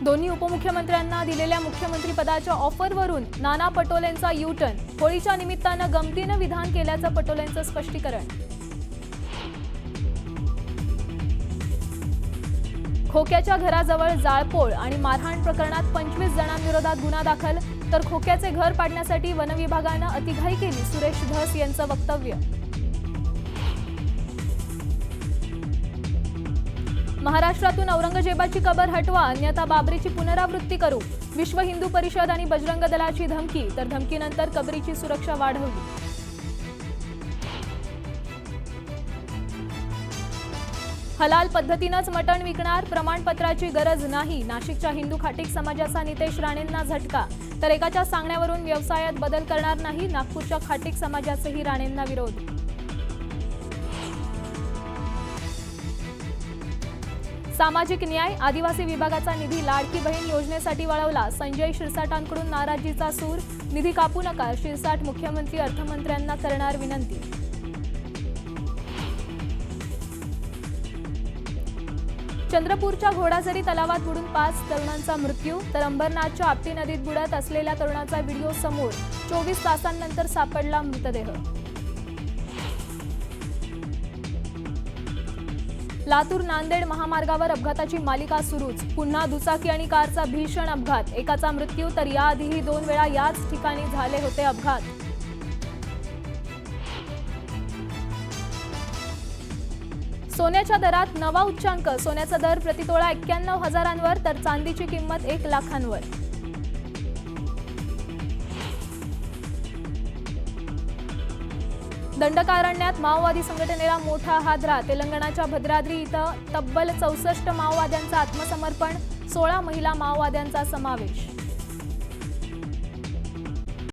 दोन्ही उपमुख्यमंत्र्यांना दिलेल्या मुख्यमंत्रीपदाच्या ऑफरवरून नाना पटोलेंचा यू-टर्न. होळीच्या निमित्तानं गमतीनं विधान केल्याचं पटोलेंचं स्पष्टीकरण. खोक्याच्या घराजवळ जाळपोळ आणि मारहाण प्रकरणात 25 जणांविरोधात गुन्हा दाखल. तर खोक्याचे घर पाडण्यासाठी वनविभागानं अतिघाई केली. सुरेश धस यांचं वक्तव्य. महाराष्ट्रातून औरंगजेबाची कबर हटवा, अन्यथा बाबरीची पुनरावृत्ती करू. विश्व हिंदू परिषद आणि बजरंग दलाची धमकी. तर धमकीनंतर कबरीची सुरक्षा वाढवली. हलाल पद्धतीनंच मटण विकणार, प्रमाणपत्राची गरज नाही. नाशिकच्या हिंदू खाटीक समाजाचा नितेश राणेंना झटका. तर एकाच्या सांगण्यावरून व्यवसायात बदल करणार नाही. नागपूरच्या खाटीक समाजाचाही राणेंना विरोध. सामाजिक न्याय, आदिवासी विभागाचा निधी लाडकी बहीण योजनेसाठी वळवला. संजय शिरसाटांकडून नाराजीचा सूर. निधी कापू नका, शिरसाट मुख्यमंत्री अर्थमंत्र्यांना करणार विनंती. चंद्रपूरच्या घोडाझरी तलावात बुडून 5 तरुणांचा मृत्यू. तर अंबरनाथच्या आपटी नदीत बुडत असलेल्या तरुणाचा व्हिडिओ समोर. 24 तासांनंतर सापडला मृतदेह. लातूर नांदेड महामार्गावर अपघाताची मालिका सुरूच. पुन्हा दुचाकी आणि कारचा भीषण अपघात. एकाचा मृत्यू, तर याआधीही 2 वेळा याच ठिकाणी झाले होते अपघात. सोन्याच्या दरात नवा उच्चांक. सोन्याचा दर प्रतितोळा 91,000 तर चांदीची किंमत 1 लाखांवर. दंडकारण्यात माओवादी संघटनेला मोठा हादरा. तेलंगणाच्या भद्राद्री इथं तब्बल 64 माओवाद्यांचं आत्मसमर्पण. 16 महिला माओवाद्यांचा समावेश.